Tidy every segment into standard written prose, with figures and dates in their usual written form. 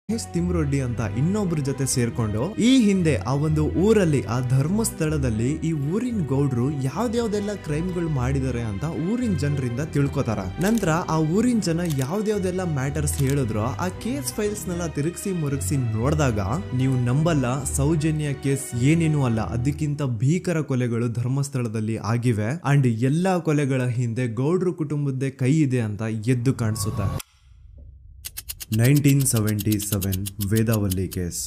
ತಿಮ್ರೊಡ್ಡಿ ಅಂತ ಇನ್ನೊಬ್ರ ಜೊತೆ ಸೇರ್ಕೊಂಡು ಈ ಹಿಂದೆ ಆ ಒಂದು ಊರಲ್ಲಿ ಆ ಧರ್ಮಸ್ಥಳದಲ್ಲಿ ಈ ಊರಿನ ಗೌಡ್ರು ಯಾವ್ದಾವ್ದೆಲ್ಲ ಕ್ರೈಮ್ಗಳು ಮಾಡಿದಾರೆ ಅಂತ ಊರಿನ ಜನರಿಂದ ತಿಳ್ಕೊತಾರ. ನಂತರ ಆ ಊರಿನ ಜನ ಯಾವ್ದಾವ್ದೆಲ್ಲ ಮ್ಯಾಟರ್ಸ್ ಹೇಳಿದ್ರು ಆ ಕೇಸ್ ಫೈಲ್ಸ್ ನೆಲ್ಲ ತಿರುಗಿಸಿ ಮುರುಗಿಸಿ ನೋಡಿದಾಗ ನೀವು ನಂಬಲ್ಲ, ಸೌಜನ್ಯ ಕೇಸ್ ಏನೇನು ಅಲ್ಲ, ಅದಕ್ಕಿಂತ ಭೀಕರ ಕೊಲೆಗಳು ಧರ್ಮಸ್ಥಳದಲ್ಲಿ ಆಗಿವೆ. ಅಂಡ್ ಎಲ್ಲಾ ಕೊಲೆಗಳ ಹಿಂದೆ ಗೌಡ್ರು ಕುಟುಂಬದ್ದೇ ಕೈ ಇದೆ ಅಂತ ಎದ್ದು ಕಾಣಿಸುತ್ತೆ. 1977 ವೇದಾವಲ್ಲಿ ಕೇಸ್.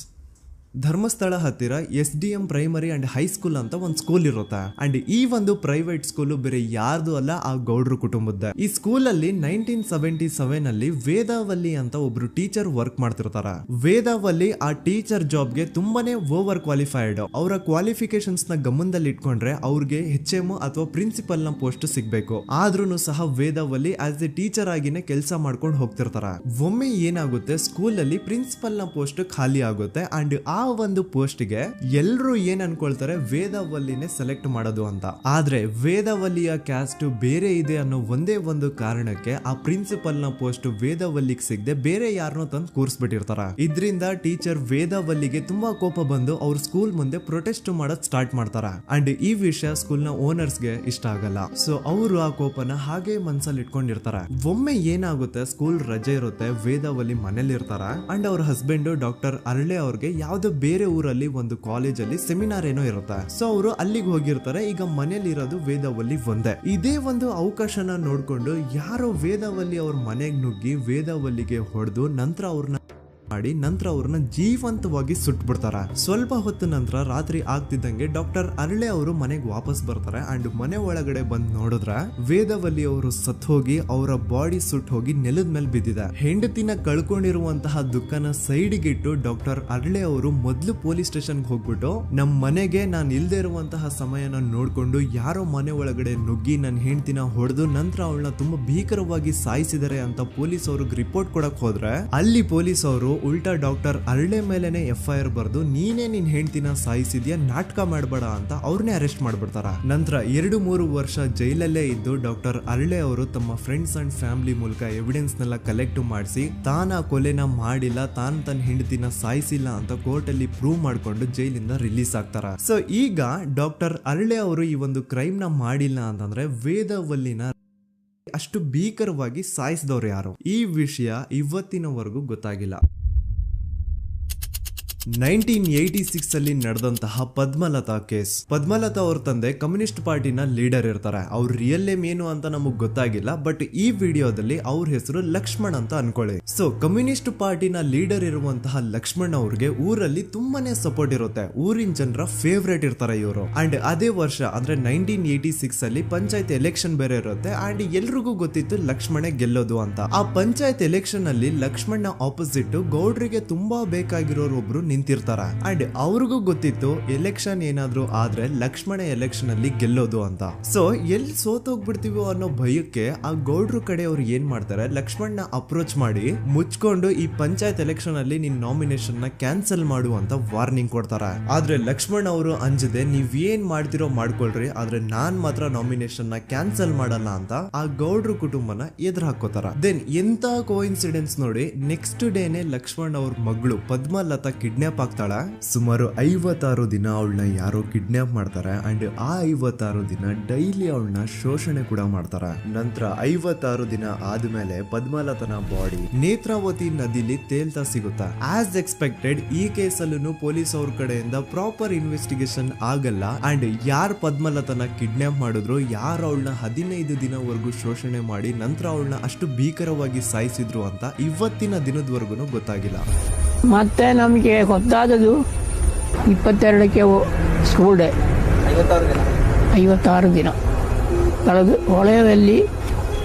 ಧರ್ಮಸ್ಥಳ ಹತ್ತಿರ SDM ಪ್ರೈಮರಿ ಅಂಡ್ ಹೈಸ್ಕೂಲ್ ಅಂತ ಒಂದು ಸ್ಕೂಲ್ ಇರುತ್ತೆ. ಅಂಡ್ ಈ ಒಂದು ಪ್ರೈವೇಟ್ ಸ್ಕೂಲ್ ಬೇರೆ ಯಾರ್ದು ಅಲ್ಲ, ಆ ಗೌಡ್ರು ಕುಟುಂಬದ. ಈ ಸ್ಕೂಲ್ ಅಲ್ಲಿ 1977 ಅಲ್ಲಿ ವೇದಾವಲ್ಲಿ ಅಂತ ಒಬ್ರು ಟೀಚರ್ ವರ್ಕ್ ಮಾಡ್ತಿರ್ತಾರ. ವೇದಾವಲ್ಲಿ ಆ ಟೀಚರ್ ಜಾಬ್ಗೆ ತುಂಬಾನೇ ಓವರ್ ಕ್ವಾಲಿಫೈಡ್. ಅವರ ಕ್ವಾಲಿಫಿಕೇಶನ್ಸ್ ನ ಗಮನದಲ್ಲಿ ಇಟ್ಕೊಂಡ್ರೆ ಅವ್ರಿಗೆ HM ಅಥವಾ ಪ್ರಿನ್ಸಿಪಲ್ ನ ಪೋಸ್ಟ್ ಸಿಗ್ಬೇಕು. ಆದ್ರೂ ಸಹ ವೇದಾವಲ್ಲಿ ಆಸ್ ಎ ಟೀಚರ್ ಆಗಿನೇ ಕೆಲಸ ಮಾಡ್ಕೊಂಡು ಹೋಗ್ತಿರ್ತಾರ. ಒಮ್ಮೆ ಏನಾಗುತ್ತೆ, ಸ್ಕೂಲ್ ಅಲ್ಲಿ ಪ್ರಿನ್ಸಿಪಲ್ ನ ಪೋಸ್ಟ್ ಖಾಲಿ ಆಗುತ್ತೆ. ಅಂಡ್ ಆ ಒಂದು ಪೋಸ್ಟ್ ಗೆ ಎಲ್ರು ಏನ್ ಅನ್ಕೊಳ್ತಾರೆ, ವೇದಾವಲ್ಲಿನೇ ಸೆಲೆಕ್ಟ್ ಮಾಡೋದು ಅಂತ. ಆದ್ರೆ ವೇದಾವಲ್ಲಿಯ ಕ್ಯಾಸ್ಟ್ ಬೇರೆ ಇದೆ ಅನ್ನೋ ಒಂದೇ ಒಂದು ಕಾರಣಕ್ಕೆ ಆ ಪ್ರಿನ್ಸಿಪಲ್ ನ ಪೋಸ್ಟ್ ವೇದಾವಲ್ಲಿಗೆ ಸಿಗದೆ ಬೇರೆ ಯಾರನ್ನೋ ತಂದು ಕೂರಿಸ್ಬಿಟ್ಟಿರ್ತಾರ. ಇದರಿಂದ ಟೀಚರ್ ವೇದಾವಲ್ಲಿಗೆ ತುಂಬಾ ಕೋಪ ಬಂದು ಅವ್ರ ಸ್ಕೂಲ್ ಮುಂದೆ ಪ್ರೊಟೆಸ್ಟ್ ಮಾಡೋದ್ ಸ್ಟಾರ್ಟ್ ಮಾಡ್ತಾರ. ಅಂಡ್ ಈ ವಿಷಯ ಸ್ಕೂಲ್ ನ ಓನರ್ಸ್ ಗೆ ಇಷ್ಟ ಆಗಲ್ಲ. ಸೊ ಅವರು ಆ ಕೋಪನ ಹಾಗೆ ಮನ್ಸಲ್ಲಿ ಇಟ್ಕೊಂಡಿರ್ತಾರ. ಒಮ್ಮೆ ಏನಾಗುತ್ತೆ, ಸ್ಕೂಲ್ ರಜೆ ಇರುತ್ತೆ, ವೇದಾವಲ್ಲಿ ಮನೇಲಿ ಇರ್ತಾರ. ಅಂಡ್ ಅವ್ರ ಹಸ್ಬೆಂಡ್ ಡಾಕ್ಟರ್ ಅರಳೆ ಅವ್ರಿಗೆ ಯಾವ್ದೋ ಬೇರೆ ಊರಲ್ಲಿ ಒಂದು ಕಾಲೇಜ್ ಅಲ್ಲಿ ಸೆಮಿನಾರ್ ಏನೋ ಇರುತ್ತೆ. ಸೊ ಅವರು ಅಲ್ಲಿಗೆ ಹೋಗಿರ್ತಾರೆ. ಈಗ ಮನೇಲಿ ಇರೋದು ವೇದಾವಲ್ಲಿ ಒಂದೇ. ಇದೇ ಒಂದು ಅವಕಾಶನ ನೋಡ್ಕೊಂಡು ಯಾರೋ ವೇದಾವಲ್ಲಿ ಅವ್ರ ಮನೆಗೆ ನುಗ್ಗಿ ವೇದಾವಲ್ಲಿಗೆ ಹೊಡೆದು ನಂತರ ಅವ್ರನ್ನ ಜೀವಂತವಾಗಿ ಸುಟ್ಬಿಡ್ತಾರ. ಸ್ವಲ್ಪ ಹೊತ್ತು ನಂತರ ರಾತ್ರಿ ಆಗ್ತಿದ್ದಂಗೆ ಡಾಕ್ಟರ್ ಅರಳೆ ಅವರು ಮನೆಗೆ ವಾಪಸ್ ಬರ್ತಾರೆ. ಅಂಡ್ ಮನೆ ಒಳಗಡೆ ಬಂದ್ ನೋಡಿದ್ರೆ ವೇದಾವಲ್ಲಿ ಅವರು ಸತ್ ಹೋಗಿ ಅವರ ಬಾಡಿ ಸುಟ್ ಹೋಗಿ ನೆಲದ ಮೇಲೆ ಬಿದ್ದಿದೆ. ಹೆಂಡತಿನ ಕಳ್ಕೊಂಡಿರುವಂತಹ ದುಃಖನ ಸೈಡ್ಗೆ ಇಟ್ಟು ಡಾಕ್ಟರ್ ಅರಳೆ ಅವರು ಮೊದ್ಲು ಪೊಲೀಸ್ ಸ್ಟೇಷನ್ ಹೋಗ್ಬಿಟ್ಟು ನಮ್ ಮನೆಗೆ ನಾನು ಇಲ್ದೇ ಇರುವಂತಹ ಸಮಯನ ನೋಡ್ಕೊಂಡು ಯಾರೋ ಮನೆ ಒಳಗಡೆ ನುಗ್ಗಿ ನನ್ನ ಹೆಂಡತಿನ ಹೊಡೆದು ನಂತರ ಅವಳನ್ನ ತುಂಬಾ ಭೀಕರವಾಗಿ ಸಾಯಿಸಿದ್ದಾರೆ ಅಂತ ಪೊಲೀಸ್ ಅವ್ರಿಗೆ ರಿಪೋರ್ಟ್ ಕೊಡಕ್ ಹೋದ್ರೆ ಅಲ್ಲಿ ಪೊಲೀಸ್ ಅವರು ಉಲ್ಟಾ ಡಾಕ್ಟರ್ ಅರಳೆ ಮೇಲೆನೆ FIR ಬರ್ದು ನೀನೇ ನಿನ್ ಹೆಂಡತಿನ ಸಾಯಿಸಿದ್ಯಾ, ನಾಟಕ ಮಾಡಬೇಡ ಅಂತ ಅವ್ರನ್ನೇ ಅರೆಸ್ಟ್ ಮಾಡ್ಬಿಡ್ತಾರ. ನಂತರ 2-3 ವರ್ಷ ಜೈಲಲ್ಲೇ ಇದ್ದು ಡಾಕ್ಟರ್ ಅರಳೆ ಅವರು ತಮ್ಮ ಫ್ರೆಂಡ್ಸ್ ಅಂಡ್ ಫ್ಯಾಮಿಲಿ ಮೂಲಕ ಎವಿಡೆನ್ಸ್ ನೆಲ್ಲ ಕಲೆಕ್ಟ್ ಮಾಡಿಸಿ ತಾನ ಕೊಲೆನ ಮಾಡಿಲ್ಲ, ತಾನ್ ತನ್ನ ಹೆಂಡತಿನ ಸಾಯಿಸಿಲ್ಲ ಅಂತ ಕೋರ್ಟ್ ಅಲ್ಲಿ ಪ್ರೂವ್ ಮಾಡ್ಕೊಂಡು ಜೈಲಿಂದ ರಿಲೀಸ್ ಆಗ್ತಾರ. ಸೊ ಈಗ ಡಾಕ್ಟರ್ ಅರಳೆ ಅವರು ಈ ಒಂದು ಕ್ರೈಮ್ ನ ಮಾಡಿಲ್ಲ ಅಂತಂದ್ರೆ ವೇದಾವಲ್ಲಿನ ಅಷ್ಟು ಭೀಕರವಾಗಿ ಸಾಯಿಸಿದವ್ರು ಯಾರು, ಈ ವಿಷಯ ಇವತ್ತಿನವರೆಗೂ ಗೊತ್ತಾಗಿಲ್ಲ. 1986 ಅಲ್ಲಿ ನಡೆದಂತಹ ಪದ್ಮಲತಾ ಕೇಸ್. ಪದ್ಮಲತಾ ಅವ್ರ ತಂದೆ ಕಮ್ಯುನಿಸ್ಟ್ ಪಾರ್ಟಿನ ಲೀಡರ್ ಇರ್ತಾರೆ. ಅವ್ರ ರಿಯಲ್ ನೇಮ್ ಏನು ಅಂತ ನಮಗ್ ಗೊತ್ತಾಗಿಲ್ಲ, ಬಟ್ ಈ ವಿಡಿಯೋದಲ್ಲಿ ಅವ್ರ ಹೆಸರು ಲಕ್ಷ್ಮಣ್ ಅಂತ ಅನ್ಕೊಳ್ಳಿ. ಸೊ ಕಮ್ಯುನಿಸ್ಟ್ ಪಾರ್ಟಿನ ಲೀಡರ್ ಇರುವಂತಹ ಲಕ್ಷ್ಮಣ್ ಅವ್ರಿಗೆ ಊರಲ್ಲಿ ತುಂಬಾನೇ ಸಪೋರ್ಟ್ ಇರುತ್ತೆ. ಊರಿನ ಜನರ ಫೇವ್ರೇಟ್ ಇರ್ತಾರೆ ಇವರು. ಅಂಡ್ ಅದೇ ವರ್ಷ ಅಂದ್ರೆ 1986 ಅಲ್ಲಿ ಪಂಚಾಯತ್ ಎಲೆಕ್ಷನ್ ಬೇರೆ ಇರುತ್ತೆ. ಅಂಡ್ ಎಲ್ರಿಗೂ ಗೊತ್ತಿತ್ತು ಲಕ್ಷ್ಮಣೆ ಗೆಲ್ಲೋದು ಅಂತ. ಆ ಪಂಚಾಯತ್ ಎಲೆಕ್ಷನ್ ಅಲ್ಲಿ ಲಕ್ಷ್ಮಣ್ನ ಆಪೋಸಿಟ್ ಗೌಡ್ರಿಗೆ ತುಂಬಾ ಬೇಕಾಗಿರೋರು ಒಬ್ರು ನಿಂತಿರ್ತಾರ. ಅಂಡ್ ಅವ್ರಿಗೂ ಗೊತ್ತಿತ್ತು ಎಲೆಕ್ಷನ್ ಏನಾದ್ರು ಆದ್ರೆ ಲಕ್ಷ್ಮಣ ಎಲೆಕ್ಷನ್ ಅಲ್ಲಿ ಗೆಲ್ಲೋದು ಅಂತ. ಸೊ ಎಲ್ಲಿ ಸೋತೋಗ್ಬಿಡ್ತೀವೋ ಅನ್ನೋ ಭಯಕ್ಕೆ ಆ ಗೌಡ್ರು ಕಡೆ ಅವ್ರು ಏನ್ ಮಾಡ್ತಾರೆ, ಲಕ್ಷ್ಮಣ್ನ ಅಪ್ರೋಚ್ ಮಾಡಿ ಮುಚ್ಕೊಂಡು ಈ ಪಂಚಾಯತ್ ಎಲೆಕ್ಷನ್ ಅಲ್ಲಿ ನಿನ್ ನಾಮಿನೇಷನ್ ನ ಕ್ಯಾನ್ಸಲ್ ಮಾಡು ಅಂತ ವಾರ್ನಿಂಗ್ ಕೊಡ್ತಾರ. ಆದ್ರೆ ಲಕ್ಷ್ಮಣ್ ಅವರು ಅಂಜದೆ ನೀವ್ ಏನ್ ಮಾಡ್ತಿರೋ ಮಾಡ್ಕೊಳ್ರಿ, ಆದ್ರೆ ನಾನ್ ಮಾತ್ರ ನಾಮಿನೇಷನ್ ನ ಕ್ಯಾನ್ಸಲ್ ಮಾಡಲ್ಲ ಅಂತ ಆ ಗೌಡ್ರು ಕುಟುಂಬನ ಎದುರು ಹಾಕೋತಾರ. ದೆನ್ ಎಂತ ಕೋಇನ್ಸಿಡೆನ್ಸ್ ನೋಡಿ, ನೆಕ್ಸ್ಟ್ ಡೇನೆ ಲಕ್ಷ್ಮಣ್ ಅವ್ರ ಮಗಳು ಪದ್ಮಲತಾ ಕಿಡ್ನಾಪ್ ಆಗ್ತಾಳ. ಸುಮಾರು 56 ದಿನ ಅವಳನ್ನ ಯಾರೋ ಕಿಡ್ನಾಪ್ ಮಾಡ್ತಾರೆ. ಅಂಡ್ ಆ 56 ದಿನ ಡೈಲಿ ಅವಳನ್ನ ಶೋಷಣೆ ಕೂಡ ಮಾಡ್ತಾರೆ. ನಂತರ 56 ದಿನ ಆದ್ಮೇಲೆ ಪದ್ಮಲತನ ಬಾಡಿ ನೇತ್ರಾವತಿ ನದಿಲಿ ತೇಲ್ತಾ ಸಿಗುತ್ತಾ. ಆಸ್ ಎಕ್ಸ್ಪೆಕ್ಟೆಡ್ ಈ ಕೇಸಲ್ಲೂ ಪೊಲೀಸ್ ಅವ್ರ ಕಡೆಯಿಂದ ಪ್ರಾಪರ್ ಇನ್ವೆಸ್ಟಿಗೇಷನ್ ಆಗಲ್ಲ. ಅಂಡ್ ಯಾರ್ ಪದ್ಮಲತನ ಕಿಡ್ನಾಪ್ ಮಾಡಿದ್ರು, ಯಾರು ಅವಳನ್ನ 15 ದಿನವರೆಗೂ ಶೋಷಣೆ ಮಾಡಿ ನಂತರ ಅವಳನ್ನ ಅಷ್ಟು ಭೀಕರವಾಗಿ ಸಾಯಿಸಿದ್ರು ಅಂತ ಇವತ್ತಿನ ದಿನದವರೆಗೂ ಗೊತ್ತಾಗಿಲ್ಲ. ಮತ್ತೆ ನಮಗೆ ಗೊತ್ತಾದದು 22ಕ್ಕೆ ಸ್ಕೂಲ್ ಡೇ 56 ದಿನ ಕಳೆದು ಹೊಳೆಯಲ್ಲಿ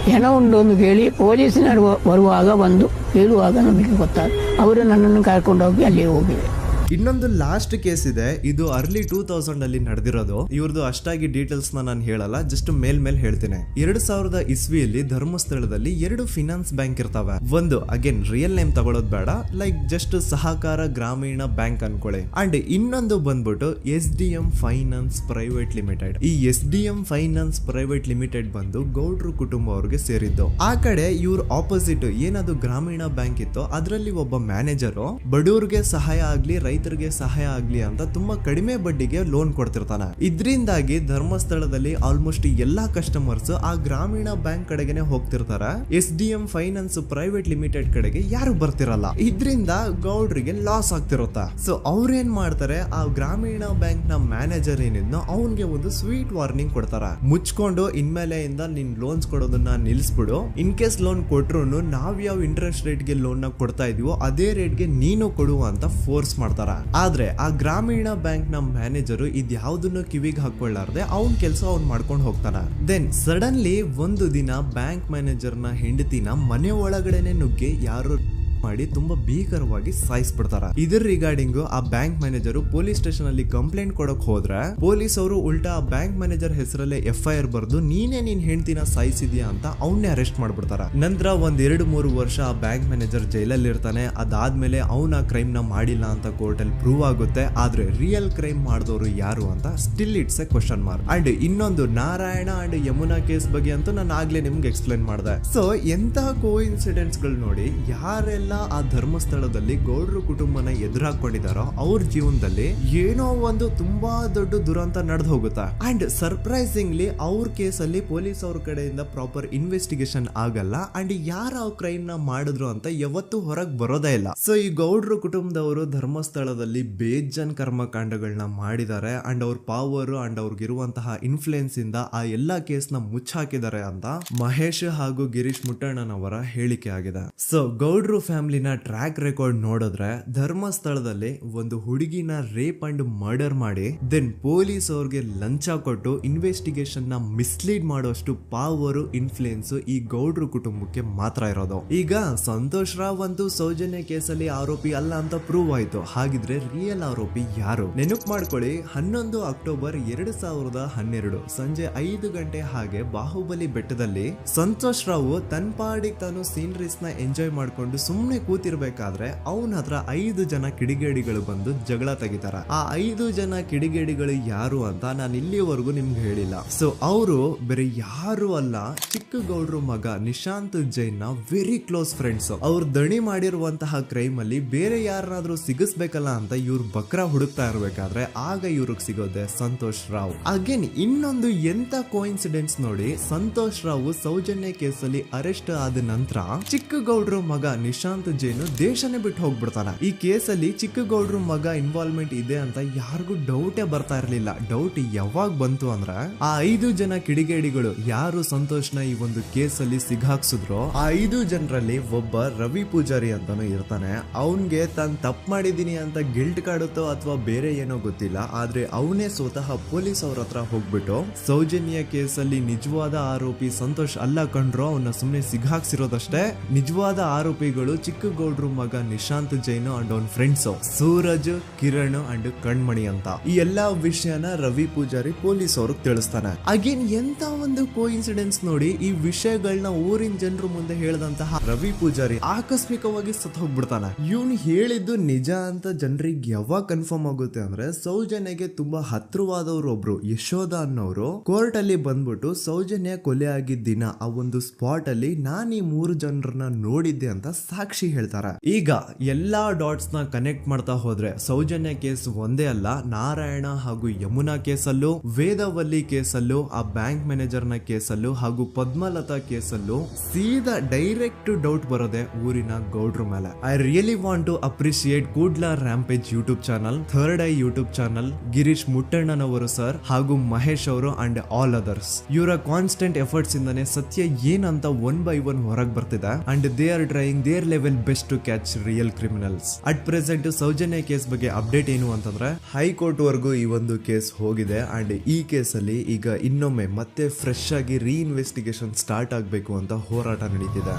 ಹೆಣ ಉಂಡು ಎಂದು ಕೇಳಿ ಪೊಲೀಸಿನರು ಬರುವಾಗ ಬಂದು ಹೇಳುವಾಗ ನಮಗೆ ಗೊತ್ತಾದ. ಅವರು ನನ್ನನ್ನು ಕರ್ಕೊಂಡು ಹೋಗಿ ಅಲ್ಲಿ ಹೋಗಿವೆ. ಇನ್ನೊಂದು ಲಾಸ್ಟ್ ಕೇಸ್ ಇದೆ, ಇದು ಅರ್ಲಿ 2000 ಅಲ್ಲಿ ನಡೆದಿರೋದು. ಇವ್ರದ್ದು ಅಷ್ಟಾಗಿ ಡೀಟೇಲ್ಸ್ ನಾನು ಹೇಳಲ್ಲ, ಜಸ್ಟ್ ಮೇಲ್ ಹೇಳ್ತೀನಿ. 2000 ಇಸ್ವಿಯಲ್ಲಿ ಧರ್ಮಸ್ಥಳದಲ್ಲಿ 2 ಫಿನಾನ್ಸ್ ಬ್ಯಾಂಕ್ ಇರ್ತಾವೆ. ಒಂದು ಅಗೇನ್ ರಿಯಲ್ ನೇಮ್ ತಗೊಳ್ಳೋದು ಬೇಡ, ಲೈಕ್ ಜಸ್ಟ್ ಸಹಕಾರ ಗ್ರಾಮೀಣ ಬ್ಯಾಂಕ್ ಅನ್ಕೊಳ್ಳಿ. ಅಂಡ್ ಇನ್ನೊಂದು ಬಂದ್ಬಿಟ್ಟು SDM ಫೈನಾನ್ಸ್ ಪ್ರೈವೇಟ್ ಲಿಮಿಟೆಡ್. ಈ SDM ಫೈನಾನ್ಸ್ ಪ್ರೈವೇಟ್ ಲಿಮಿಟೆಡ್ ಬಂದು ಗೌಡ್ರು ಕುಟುಂಬ ಅವ್ರಿಗೆ ಸೇರಿದ್ದು. ಆ ಕಡೆ ಇವ್ರ ಆಪೋಸಿಟ್ ಏನದು ಗ್ರಾಮೀಣ ಬ್ಯಾಂಕ್ ಇತ್ತು, ಅದರಲ್ಲಿ ಒಬ್ಬ ಮ್ಯಾನೇಜರು ಬಡವ್ರಿಗೆ ಸಹಾಯ ಆಗ್ಲಿ ರೈತರಿಗೆ ಸಹಾಯ ಆಗ್ಲಿ ಅಂತ ತುಂಬಾ ಕಡಿಮೆ ಬಡ್ಡಿಗೆ ಲೋನ್ ಕೊಡ್ತಿರ್ತಾನೆ. ಇದ್ರಿಂದಾಗಿ ಧರ್ಮಸ್ಥಳದಲ್ಲಿ ಆಲ್ಮೋಸ್ಟ್ ಎಲ್ಲಾ ಕಸ್ಟಮರ್ಸ್ ಆ ಗ್ರಾಮೀಣ ಬ್ಯಾಂಕ್ ಕಡೆಗೆ ಹೋಗ್ತಿರ್ತಾರ. SDM ಫೈನಾನ್ಸ್ ಪ್ರೈವೇಟ್ ಲಿಮಿಟೆಡ್ ಕಡೆಗೆ ಯಾರು ಬರ್ತಿರಲ್ಲ. ಇದ್ರಿಂದ ಗೌಡ್ರಿಗೆ ಲಾಸ್ ಆಗ್ತಿರುತ್ತ. ಸೊ ಅವ್ರೇನ್ ಮಾಡ್ತಾರೆ, ಆ ಗ್ರಾಮೀಣ ಬ್ಯಾಂಕ್ ನ ಮ್ಯಾನೇಜರ್ ಏನಿದ್ನೋ ಅವನ್ಗೆ ಒಂದು ಸ್ವೀಟ್ ವಾರ್ನಿಂಗ್ ಕೊಡ್ತಾರ. ಮುಚ್ಕೊಂಡು ಇನ್ಮೇಲೆ ಇಂದ ನಿನ್ ಲೋನ್ಸ್ ಕೊಡೋದನ್ನ ನಿಲ್ಸ್ಬಿಡು. ಇನ್ ಕೇಸ್ ಲೋನ್ ಕೊಟ್ರು ನಾವ್ ಯಾವ ಇಂಟ್ರೆಸ್ಟ್ ರೇಟ್ ಗೆ ಲೋನ್ ನ ಕೊಡ್ತಾ ಇದೀವೋ ಅದೇ ರೇಟ್ ಗೆ ನೀನು ಕೊಡುವ ಅಂತ ಫೋರ್ಸ್ ಮಾಡ್ತಾರ. ಆದ್ರೆ ಆ ಗ್ರಾಮೀಣ ಬ್ಯಾಂಕ್ ನ ಮ್ಯಾನೇಜರ್ ಇದ್ಯಾವುದನ್ನು ಕಿವಿಗೆ ಹಾಕೊಳ್ಳಾರ್ದೆ ಅವನ್ ಕೆಲಸ ಅವ್ನ್ ಮಾಡ್ಕೊಂಡು ಹೋಗ್ತಾನ. ದೆನ್ ಸಡನ್ಲಿ ಒಂದು ದಿನ ಬ್ಯಾಂಕ್ ಮ್ಯಾನೇಜರ್ ನ ಹೆಂಡತಿನ ಮನೆ ಒಳಗಡೆನೆ ನುಗ್ಗಿ ಯಾರು ಮಾಡಿ ತುಂಬಾ ಭೀಕರವಾಗಿ ಸಾಯಿಸ್ಬಿಡ್ತಾರ. ಇದರ ರಿಗಾರ್ಡಿಂಗ್ ಆ ಬ್ಯಾಂಕ್ ಮ್ಯಾನೇಜರ್ ಪೊಲೀಸ್ ಸ್ಟೇಷನ್ ಅಲ್ಲಿ ಕಂಪ್ಲೇಂಟ್ ಕೊಡಕ್ ಹೋದ್ರೆ ಪೊಲೀಸ್ ಅವರು ಉಲ್ಟಾ ಆ ಬ್ಯಾಂಕ್ ಮ್ಯಾನೇಜರ್ ಹೆಸರಲ್ಲೇ FIR ಬರ್ದು ನೀನೇ ನಿನ್ ಹೆಂಡತಿನ ಸಾಯಿಸಿದ್ಯಾ ಅಂತ ಅವನ್ನೇ ಅರೆಸ್ಟ್ ಮಾಡ್ಬಿಡ್ತಾರ. ನಂತರ 1-2-3 ವರ್ಷ ಆ ಬ್ಯಾಂಕ್ ಮ್ಯಾನೇಜರ್ ಜೈಲಲ್ಲಿ ಇರ್ತಾನೆ. ಅದಾದ್ಮೇಲೆ ಅವನ ಕ್ರೈಮ್ ನ ಮಾಡಿಲ್ಲ ಅಂತ ಕೋರ್ಟ್ ಅಲ್ಲಿ ಪ್ರೂವ್ ಆಗುತ್ತೆ. ಆದ್ರೆ ರಿಯಲ್ ಕ್ರೈಮ್ ಮಾಡಿದವರು ಯಾರು ಅಂತ still it's A question mark. And ಇನ್ನೊಂದು ನಾರಾಯಣ ಅಂಡ್ ಯಮುನಾ ಕೇಸ್ ಬಗ್ಗೆ ಅಂತೂ ನಾನು ಆಗ್ಲೇ ನಿಮ್ಗೆ ಎಕ್ಸ್ಪ್ಲೇನ್ ಮಾಡಿದೆ. ಸೊ ಎಂತಹ ಕೋ ಇನ್ಸಿಡೆಂಟ್ಸ್ ಗಳು ನೋಡಿ, ಯಾರೆಲ್ಲ ಆ ಧರ್ಮಸ್ಥಳದಲ್ಲಿ ಗೌಡ್ರು ಕುಟುಂಬನ ಎದುರಾಕೊಂಡಿದಾರೋ ಅವ್ರ ಜೀವನದಲ್ಲಿ ಏನೋ ಒಂದು ತುಂಬಾ ದೊಡ್ಡ ದುರಂತ ನಡೆದು ಹೋಗುತ್ತಾ. ಅಂಡ್ ಸರ್ಪ್ರೈಸಿಂಗ್ಲಿ ಅವ್ರ ಕೇಸಲ್ಲಿ ಪೊಲೀಸ್ ಅವ್ರ ಕಡೆಯಿಂದ ಪ್ರಾಪರ್ ಇನ್ವೆಸ್ಟಿಗೇಷನ್ ಆಗಲ್ಲ. ಅಂಡ್ ಯಾರ ಆ ಕ್ರೈಮ್ ನ ಮಾಡಿದ್ರು ಅಂತ ಯಾವತ್ತೂ ಹೊರಗೆ ಬರೋದೇ ಇಲ್ಲ. ಸೊ ಈ ಗೌಡ್ರು ಕುಟುಂಬದವರು ಧರ್ಮಸ್ಥಳದಲ್ಲಿ ಬೇಜನ್ ಕರ್ಮಕಾಂಡಗಳನ್ನ ಮಾಡಿದ್ದಾರೆ. ಅಂಡ್ ಅವ್ರ ಪವರ್ ಅಂಡ್ ಅವ್ರಿಗಿರುವಂತಹ ಇನ್ಫ್ಲೂಯೆನ್ಸ್ ಇಂದ ಆ ಎಲ್ಲಾ ಕೇಸ್ ನ ಮುಚ್ಚಾಕಿದ್ದಾರೆ ಅಂತ ಮಹೇಶ್ ಹಾಗೂ ಗಿರೀಶ್ ಮುಟ್ಟಣ್ಣನವರ ಹೇಳಿಕೆ ಆಗಿದೆ. ಸೊ ಗೌಡ್ರು ಫ್ಯಾಮಿಲಿನ ಟ್ರ್ಯಾಕ್ ರೆಕಾರ್ಡ್ ನೋಡಿದ್ರೆ ಧರ್ಮಸ್ಥಳದಲ್ಲಿ ಒಂದು ಹುಡುಗಿನ ರೇಪ್ ಅಂಡ್ ಮರ್ಡರ್ ಮಾಡಿ ದೆನ್ ಪೊಲೀಸ್ ಅವ್ರಿಗೆ ಲಂಚ ಕೊಟ್ಟು ಇನ್ವೆಸ್ಟಿಗೇಷನ್ ನ ಮಿಸ್ಲೀಡ್ ಮಾಡೋಷ್ಟು ಪವರ್ ಇನ್ಫ್ಲೂಯೆನ್ಸ್ ಈ ಗೌಡ್ರು ಕುಟುಂಬಕ್ಕೆ ಮಾತ್ರ ಇರೋದು. ಈಗ ಸಂತೋಷ್ ರಾವ್ ಅಂತೂ ಸೌಜನ್ಯ ಕೇಸಲ್ಲಿ ಆರೋಪಿ ಅಲ್ಲ ಅಂತ ಪ್ರೂವ್ ಆಯ್ತು. ಹಾಗಿದ್ರೆ ರಿಯಲ್ ಆರೋಪಿ ಯಾರು? ನೆನಪು ಮಾಡ್ಕೊಳ್ಳಿ, 11 ಅಕ್ಟೋಬರ್ 2012 ಸಂಜೆ 5 ಗಂಟೆ ಹಾಗೆ ಬಾಹುಬಲಿ ಬೆಟ್ಟದಲ್ಲಿ ಸಂತೋಷ್ ರಾವ್ ತನ್ನ ಪಾಡಿಗೆ ತಾನು ಸೀನರೀಸ್ ನ ಎಂಜಾಯ್ ಮಾಡ್ಕೊಂಡು ಸುಮ್ಮನೆ ಕೂತಿರ್ಬೇಕಾದ್ರೆ ಅವನ ಹತ್ರ 5 ಜನ ಕಿಡಿಗೇಡಿಗಳು ಬಂದು ಜಗಳ ತೆಗಿತಾರ. ಆ 5 ಜನ ಕಿಡಿಗೇಡಿಗಳು ಯಾರು ಅಂತ ನಾನು ಇಲ್ಲಿವರೆಗೂ ನಿಮ್ಗೆ ಹೇಳಿಲ್ಲ. ಸೊ ಅವರು ಬೇರೆ ಯಾರು ಅಲ್ಲ, ಚಿಕ್ಕ ಗೌಡ್ರು ಮಗ ನಿಶಾಂತ್ ಜೈನ್ ನ ವೆರಿ ಕ್ಲೋಸ್ ಫ್ರೆಂಡ್ಸ್. ಅವ್ರು ದಣಿ ಮಾಡಿರುವಂತಹ ಕ್ರೈಮ್ ಅಲ್ಲಿ ಬೇರೆ ಯಾರನ್ನಾದ್ರೂ ಸಿಗಿಸ್ಬೇಕಲ್ಲ ಅಂತ ಇವ್ರು ಬಕ್ರ ಹುಡುಕ್ತಾ ಇರ್ಬೇಕಾದ್ರೆ ಆಗ ಇವ್ರಿಗೆ ಸಿಗೋದೆ ಸಂತೋಷ್ ರಾವ್. ಅಗೇನ್ ಇನ್ನೊಂದು ಎಂತ ಕೋಇನ್ಸಿಡೆನ್ಸ್ ನೋಡಿ, ಸಂತೋಷ್ ರಾವ್ ಸೌಜನ್ಯ ಕೇಸಲ್ಲಿ ಅರೆಸ್ಟ್ ಆದ ನಂತರ ಚಿಕ್ಕ ಗೌಡ್ರು ಮಗ ನಿಶಾಂತ್ ಜೈನ್ ದೇಶನೇ ಬಿಟ್ಟು ಹೋಗ್ಬಿಡ್ತಾನ. ಈ ಕೇಸಲ್ಲಿ ಚಿಕ್ಕ ಗೌಡ್ರು ಮಗ ಇನ್ವಾಲ್ವ್ಮೆಂಟ್ ಇದೆ ಅಂತ ಯಾರಿಗೂ ಡೌಟೇ ಬರ್ತಾ ಇರ್ಲಿಲ್ಲ. ಡೌಟ್ ಯಾವಾಗ ಬಂತು ಅಂದ್ರೆ ಆ 5 ಜನ ಕಿಡಿಗೇಡಿಗಳು ಯಾರು ಸಂತೋಷ್ನ ಈ ಒಂದು ಕೇಸಲ್ಲಿ ಸಿಗಾಕ್ಸಿದ್ರು ಆ 5 ಜನರಲ್ಲಿ ಒಬ್ಬ ರವಿ ಪೂಜಾರಿ ಅಂತಾನು ಇರ್ತಾನೆ. ಅವನ್ಗೆ ತಾನು ತಪ್ಪು ಮಾಡಿದೀನಿ ಅಂತ ಗಿಲ್ಟ್ ಕಾಡುತ್ತೋ ಅಥವಾ ಬೇರೆ ಏನೋ ಗೊತ್ತಿಲ್ಲ, ಆದ್ರೆ ಅವನೇ ಸ್ವತಃ ಪೊಲೀಸ್ ಅವ್ರ ಹತ್ರ ಹೋಗ್ಬಿಟ್ಟು ಸೌಜನ್ಯ ಕೇಸಲ್ಲಿ ನಿಜವಾದ ಆರೋಪಿ ಸಂತೋಷ್ ಅಲ್ಲ ಕಂಡ್ರು, ಅವನ್ನ ಸುಮ್ನೆ ಸಿಗಾಕ್ಸಿರೋದಷ್ಟೇ, ನಿಜವಾದ ಆರೋಪಿಗಳು ಚಿಕ್ಕ ಗೌಡ್ರು ಮಗ ನಿಶಾಂತ್ ಜೈನ್ ಅಂಡ್ ಅವನ್ ಫ್ರೆಂಡ್ಸ್ ಸೂರಜ್, ಕಿರಣ್ ಅಂಡ್ ಕಣ್ಮಣಿ ಅಂತ. ಈ ಎಲ್ಲಾ ವಿಷಯನ ರವಿ ಪೂಜಾರಿ ಪೊಲೀಸ್ ಅವ್ರಿಗೆ ತಿಳಿಸ್ತಾನೆ. ಅಗೇನ್ ಎಂತ ಒಂದು ಕೋಇನ್ಸಿಡೆನ್ಸ್ ನೋಡಿ, ಈ ವಿಷಯಗಳನ್ನ ಊರಿನ ಜನರು ಮುಂದೆ ಹೇಳಿದಂತಹ ರವಿ ಪೂಜಾರಿ ಆಕಸ್ಮಿಕವಾಗಿ ಸತ್ ಹೋಗ್ಬಿಡ್ತಾನೆ. ಇವನು ಹೇಳಿದ್ದು ನಿಜ ಅಂತ ಜನರಿಗೆ ಯಾವಾಗ ಕನ್ಫರ್ಮ್ ಆಗುತ್ತೆ ಅಂದ್ರೆ ಸೌಜನ್ಯಗೆ ತುಂಬಾ ಹತ್ರವಾದವ್ರು ಒಬ್ರು ಯಶೋಧ ಅನ್ನೋರು ಕೋರ್ಟ್ ಅಲ್ಲಿ ಬಂದ್ಬಿಟ್ಟು ಸೌಜನ್ಯ ಕೊಲೆ ಆಗಿದ್ದ ದಿನ ಆ ಒಂದು ಸ್ಪಾಟ್ ಅಲ್ಲಿ ನಾನು ಈ 3 ಜನರನ್ನ ನೋಡಿದ್ದೆ ಅಂತ ಸಾಕ್ಷಿ ಹೇಳ್ತಾರ. ಈಗ ಎಲ್ಲಾ ಡಾಟ್ಸ್ ನ ಕನೆಕ್ಟ್ ಮಾಡ್ತಾ ಹೋದ್ರೆ ಸೌಜನ್ಯ ಕೇಸ್ ಒಂದೇ ಅಲ್ಲ, ನಾರಾಯಣ ಹಾಗೂ ಯಮುನಾ ಕೇಸಲ್ಲೂ, ವೇದವಲ್ಲಿ ಕೇಸಲ್ಲೂ, ಆ ಬ್ಯಾಂಕ್ ಮ್ಯಾನೇಜರ್ ನ ಕೇಸಲ್ಲೂ ಹಾಗೂ ಪದ್ಮಲತಾ ಕೇಸಲ್ಲೂ ಸೀದಾ ಡೈರೆಕ್ಟ್ ಡೌಟ್ ಬರೋದೆ ಊರಿನ ಗೌಡ್ರ ಮೇಲೆ. I really want to appreciate Kudla rampage YouTube channel, third eye YouTube channel, Girish ಮುಟ್ಟಣ್ಣನವರು ಸರ್ ಹಾಗೂ ಮಹೇಶ್ ಅವರು ಅಂಡ್ ಆಲ್ ಅದರ್ಸ್. ಇವರ ಕಾನ್ಸ್ಟೆಂಟ್ ಎಫರ್ಟ್ಸ್ ಇಂದಾನೆ ಸತ್ಯ ಏನಂತ 1 by 1 ಹೊರಗೆ ಬರ್ತಿದೆ and they are trying their level best to catch real criminals. At present Sowjanya case ಬಗ್ಗೆ ಅಪ್ಡೇಟ್ ಏನು ಅಂತಂದ್ರೆ ಹೈಕೋರ್ಟ್ ವರೆಗೂ ಈ ಒಂದು ಕೇಸ್ ಹೋಗಿದೆ ಅಂಡ್ ಈ ಕೇಸಲ್ಲಿ ಈಗ ಇನ್ನೊಮ್ಮೆ ಮತ್ತೆ ಫ್ರೆಶ್ ಆಗಿ ರೀಇನ್ವೆಸ್ಟಿಗೇಷನ್ ಸ್ಟಾರ್ಟ್ ಆಗಬೇಕು ಅಂತ ಹೋರಾಟ ನಡೀತಿದೆ.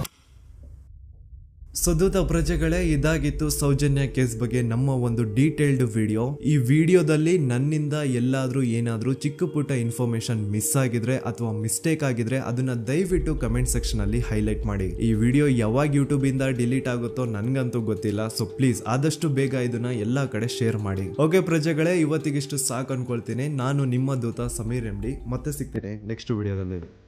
ಸದುತ ಪ್ರಜೆಗಳೇ, ಇದಾಗಿತ್ತು ಸೌಜನ್ಯ ಕೇಸ್ ಬಗ್ಗೆ ನಮ್ಮ ಒಂದು ಡೀಟೇಲ್ಡ್ ವಿಡಿಯೋ. ಈ ವಿಡಿಯೋದಲ್ಲಿ ನನ್ನಿಂದ ಎಲ್ಲಾದ್ರೂ ಏನಾದ್ರೂ ಚಿಕ್ಕ ಪುಟ್ಟ ಇನ್ಫಾರ್ಮೇಶನ್ ಮಿಸ್ ಆಗಿದ್ರೆ ಅಥವಾ ಮಿಸ್ಟೇಕ್ ಆಗಿದ್ರೆ ಅದನ್ನ ದಯವಿಟ್ಟು ಕಮೆಂಟ್ ಸೆಕ್ಷನ್ ಅಲ್ಲಿ ಹೈಲೈಟ್ ಮಾಡಿ. ಈ ವಿಡಿಯೋ ಯಾವಾಗ ಯೂಟ್ಯೂಬ್ ಇಂದ ಡಿಲೀಟ್ ಆಗುತ್ತೋ ನನ್ಗಂತೂ ಗೊತ್ತಿಲ್ಲ. ಸೊ ಪ್ಲೀಸ್ ಆದಷ್ಟು ಬೇಗ ಇದನ್ನ ಎಲ್ಲಾ ಕಡೆ ಶೇರ್ ಮಾಡಿ. ಓಕೆ ಪ್ರಜೆಗಳೇ, ಇವತ್ತಿಗಿಷ್ಟು ಸಾಕು ಅನ್ಕೊಳ್ತೀನಿ. ನಾನು ನಿಮ್ಮ ದೂತ ಸಮೀರ್ MD. ಮತ್ತೆ ಸಿಗ್ತೀನಿ ನೆಕ್ಸ್ಟ್ ವಿಡಿಯೋದಲ್ಲಿ.